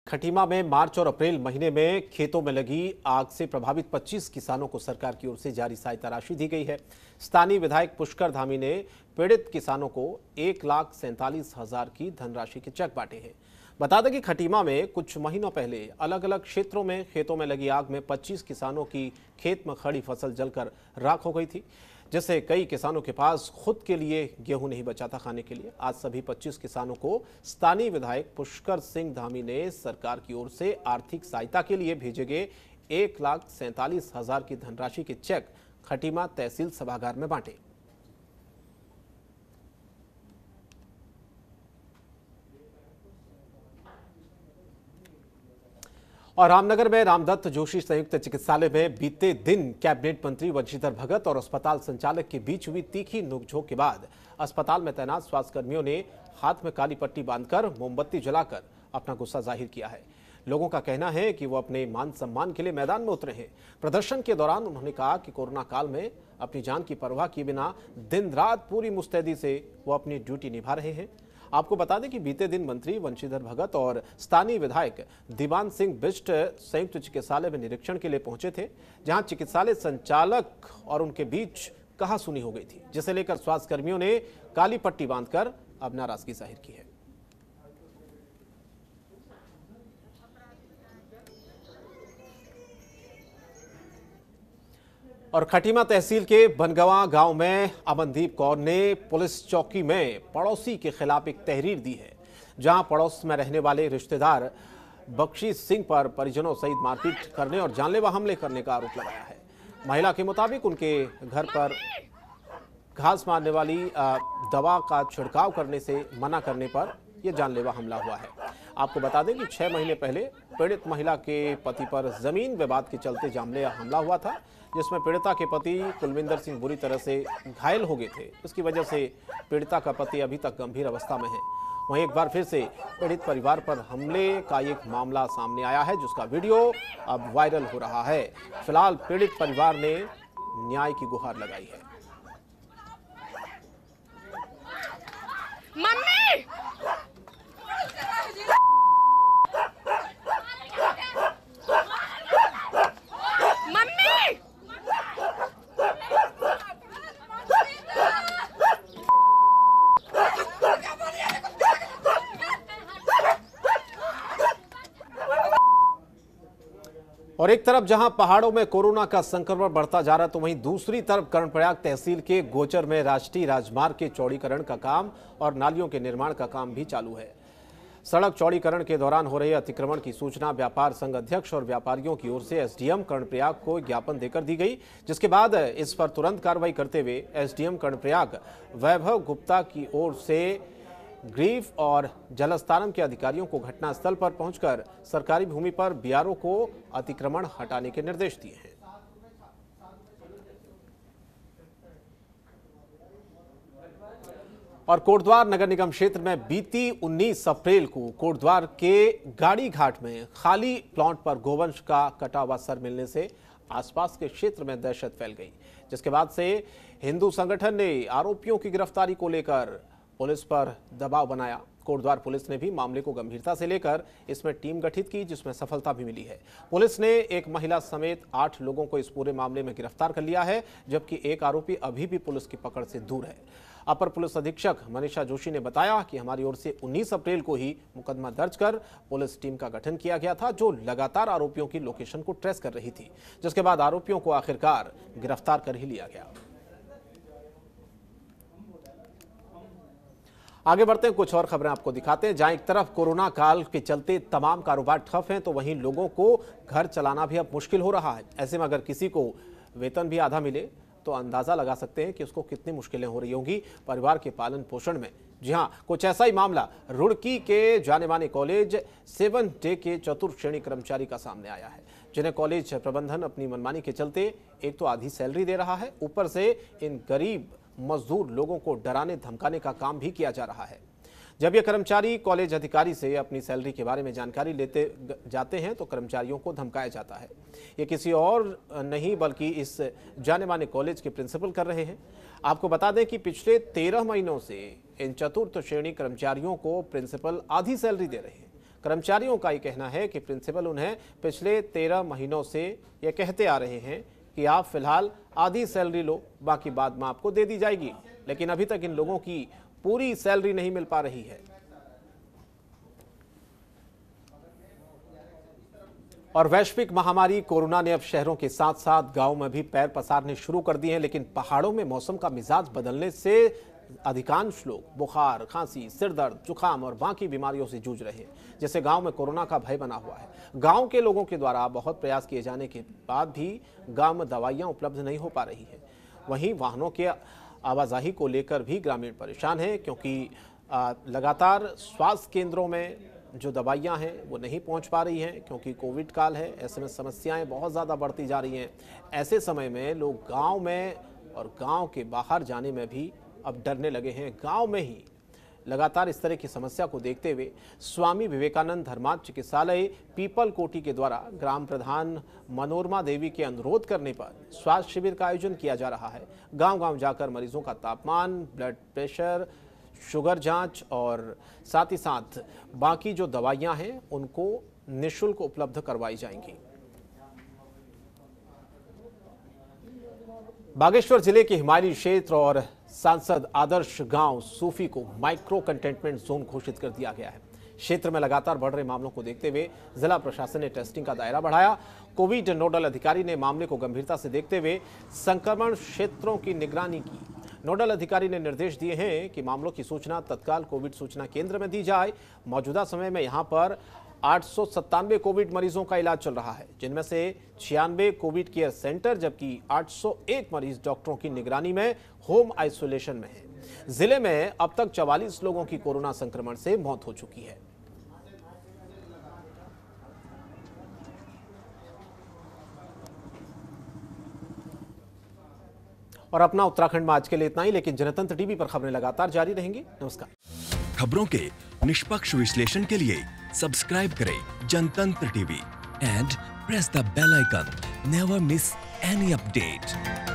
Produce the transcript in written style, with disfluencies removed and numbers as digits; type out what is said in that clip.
खटीमा में मार्च और अप्रैल महीने में खेतों में लगी आग से प्रभावित 25 किसानों को सरकार की ओर से जारी सहायता राशि दी गई है। स्थानीय विधायक पुष्कर धामी ने पीड़ित किसानों को 1,47,000 की धनराशि के चेक बांटे हैं। बता दें कि खटीमा में कुछ महीनों पहले अलग अलग क्षेत्रों में खेतों में लगी आग में 25 किसानों की खेत में खड़ी फसल जलकर राख हो गई थी, जिससे कई किसानों के पास खुद के लिए गेहूं नहीं बचा था खाने के लिए। आज सभी 25 किसानों को स्थानीय विधायक पुष्कर सिंह धामी ने सरकार की ओर से आर्थिक सहायता के लिए भेजे गए 1,47,000 की धनराशि के चेक खटीमा तहसील सभागार में बांटे। और रामनगर में रामदत्त जोशी संयुक्त चिकित्सालय में बीते दिन कैबिनेट मंत्री वंशीधर भगत और अस्पताल संचालक के बीच हुई तीखी नोकझोंक के बाद अस्पताल में तैनात स्वास्थ्यकर्मियों ने हाथ में काली पट्टी बांधकर मोमबत्ती जलाकर अपना गुस्सा जाहिर किया है। लोगों का कहना है कि वो अपने मान सम्मान के लिए मैदान में उतरे हैं। प्रदर्शन के दौरान उन्होंने कहा कि कोरोना काल में अपनी जान की परवाह किए बिना दिन रात पूरी मुस्तैदी से वो अपनी ड्यूटी निभा रहे हैं। आपको बता दें कि बीते दिन मंत्री वंशीधर भगत और स्थानीय विधायक दीवान सिंह बिष्ट संयुक्त चिकित्सालय में निरीक्षण के लिए पहुंचे थे, जहां चिकित्सालय संचालक और उनके बीच कहासुनी हो गई थी, जिसे लेकर स्वास्थ्यकर्मियों ने काली पट्टी बांधकर अब नाराजगी जाहिर की है। और खटीमा तहसील के बनगवा गांव में अमनदीप कौर ने पुलिस चौकी में पड़ोसी के खिलाफ एक तहरीर दी है, जहां पड़ोस में रहने वाले रिश्तेदार बख्शी सिंह पर परिजनों सहित मारपीट करने और जानलेवा हमले करने का आरोप लगाया है। महिला के मुताबिक उनके घर पर घास मारने वाली दवा का छिड़काव करने से मना करने पर यह जानलेवा हमला हुआ है। आपको बता दें कि 6 महीने पहले पीड़ित महिला के पति पर जमीन विवाद के चलते जानलेवा हमला हुआ था, जिसमें पीड़िता के पति कुलविंदर सिंह बुरी तरह से घायल हो गए थे। इसकी वजह से पीड़िता का पति अभी तक गंभीर अवस्था में है। वहीं एक बार फिर से पीड़ित परिवार पर हमले का एक मामला सामने आया है, जिसका वीडियो अब वायरल हो रहा है। फिलहाल पीड़ित परिवार ने न्याय की गुहार लगाई है। मम्मी और एक तरफ जहां पहाड़ों में कोरोना का संक्रमण बढ़ता जा रहा है, तो वहीं दूसरी तरफ कर्णप्रयाग तहसील के गोचर में राष्ट्रीय राजमार्ग के चौड़ीकरण का काम और नालियों के निर्माण का काम भी चालू है। सड़क चौड़ीकरण के दौरान हो रहे अतिक्रमण की सूचना व्यापार संघ अध्यक्ष और व्यापारियों की ओर से एसडीएम कर्णप्रयाग को ज्ञापन देकर दी गई, जिसके बाद इस पर तुरंत कार्रवाई करते हुए एसडीएम कर्णप्रयाग वैभव गुप्ता की ओर से ग्रीफ और जलस्तारम के अधिकारियों को घटनास्थल पर पहुंचकर सरकारी भूमि पर बीआरओ को अतिक्रमण हटाने के निर्देश दिए हैं। और कोटद्वार नगर निगम क्षेत्र में बीती 19 अप्रैल को कोटद्वार के गाड़ी घाट में खाली प्लॉट पर गोवंश का कटा हुआ सर मिलने से आसपास के क्षेत्र में दहशत फैल गई, जिसके बाद से हिंदू संगठन ने आरोपियों की गिरफ्तारी को लेकर पुलिस पर दबाव बनाया। कोटद्वार पुलिस ने भी मामले को गंभीरता से लेकर इसमें टीम गठित की, जिसमें सफलता भी मिली है। पुलिस ने एक महिला समेत 8 लोगों को इस पूरे मामले में गिरफ्तार कर लिया है, जबकि एक आरोपी अभी भी पुलिस की पकड़ से दूर है। अपर पुलिस अधीक्षक मनीषा जोशी ने बताया कि हमारी ओर से 19 अप्रैल को ही मुकदमा दर्ज कर पुलिस टीम का गठन किया गया था, जो लगातार आरोपियों की लोकेशन को ट्रेस कर रही थी, जिसके बाद आरोपियों को आखिरकार गिरफ्तार कर ही लिया गया। आगे बढ़ते हैं, कुछ और खबरें आपको दिखाते हैं। जहां एक तरफ कोरोना काल के चलते तमाम कारोबार ठप हैं, तो वहीं लोगों को घर चलाना भी अब मुश्किल हो रहा है। ऐसे में अगर किसी को वेतन भी आधा मिले तो अंदाजा लगा सकते हैं कि उसको कितनी मुश्किलें हो रही होंगी परिवार के पालन पोषण में। जी हां, कुछ ऐसा ही मामला रुड़की के जाने माने कॉलेज 7 डे के चतुर्थ श्रेणी कर्मचारी का सामने आया है, जिन्हें कॉलेज प्रबंधन अपनी मनमानी के चलते एक तो आधी सैलरी दे रहा है, ऊपर से इन गरीब मजदूर लोगों को डराने धमकाने का काम भी किया जा रहा है। जब ये कर्मचारी कॉलेज अधिकारी से अपनी सैलरी के बारे में जानकारी लेते जाते हैं तो कर्मचारियों को धमकाया जाता है। ये किसी और नहीं बल्कि इस जाने माने कॉलेज के प्रिंसिपल कर रहे हैं। आपको बता दें कि पिछले 13 महीनों से इन चतुर्थ श्रेणी कर्मचारियों को प्रिंसिपल आधी सैलरी दे रहे हैं। कर्मचारियों का ये कहना है कि प्रिंसिपल उन्हें पिछले 13 महीनों से ये कहते आ रहे हैं कि आप फिलहाल आधी सैलरी लो, बाकी बाद में आपको दे दी जाएगी, लेकिन अभी तक इन लोगों की पूरी सैलरी नहीं मिल पा रही है। और वैश्विक महामारी कोरोना ने अब शहरों के साथ साथ गांव में भी पैर पसारने शुरू कर दिए हैं, लेकिन पहाड़ों में मौसम का मिजाज बदलने से अधिकांश लोग बुखार, खांसी, सिर दर्द, जुकाम और बाकी बीमारियों से जूझ रहे हैं, जिससे गांव में कोरोना का भय बना हुआ है। गांव के लोगों के द्वारा बहुत प्रयास किए जाने के बाद भी गांव में दवाइयां उपलब्ध नहीं हो पा रही है। वहीं वाहनों के आवाजाही को लेकर भी ग्रामीण परेशान हैं, क्योंकि लगातार स्वास्थ्य केंद्रों में जो दवाइयां हैं वो नहीं पहुंच पा रही हैं, क्योंकि कोविड काल है। ऐसे में समस्याएं बहुत ज़्यादा बढ़ती जा रही हैं। ऐसे समय में लोग गांव में और गांव के बाहर जाने में भी अब डरने लगे हैं। गांव में ही लगातार इस तरह की समस्या को देखते हुए स्वामी विवेकानंद धर्मार्थ चिकित्सालय पीपल कोटी के द्वारा ग्राम प्रधान मनोरमा देवी के अनुरोध करने पर स्वास्थ्य शिविर का आयोजन किया जा रहा है। गांव-गांव जाकर मरीजों का तापमान, ब्लड प्रेशर, शुगर जांच और साथ ही साथ बाकी जो दवाइयां हैं उनको निःशुल्क उपलब्ध करवाई जाएंगी। बागेश्वर जिले के हिमालयी क्षेत्र और सांसद आदर्श गांव सूफी को माइक्रो कंटेनमेंट जोन घोषित कर दिया गया है। क्षेत्र में लगातार बढ़ रहे मामलों को देखते हुए जिला प्रशासन ने टेस्टिंग का दायरा बढ़ाया। कोविड नोडल अधिकारी ने मामले को गंभीरता से देखते हुए संक्रमण क्षेत्रों की निगरानी की। नोडल अधिकारी ने निर्देश दिए हैं कि मामलों की सूचना तत्काल कोविड सूचना केंद्र में दी जाए। मौजूदा समय में यहां पर 897 कोविड मरीजों का इलाज चल रहा है, जिनमें से 96 कोविड केयर सेंटर जबकि 801 मरीज डॉक्टरों की निगरानी में होम आइसोलेशन में है। जिले में अब तक 44 लोगों की कोरोना संक्रमण से मौत हो चुकी है। और अपना उत्तराखंड में आज के लिए इतना ही, लेकिन जनतंत्र टीवी पर खबरें लगातार जारी रहेंगी। नमस्कार। खबरों के निष्पक्ष विश्लेषण के लिए सब्सक्राइब करें Jantantra TV and press the bell icon. Never miss any update.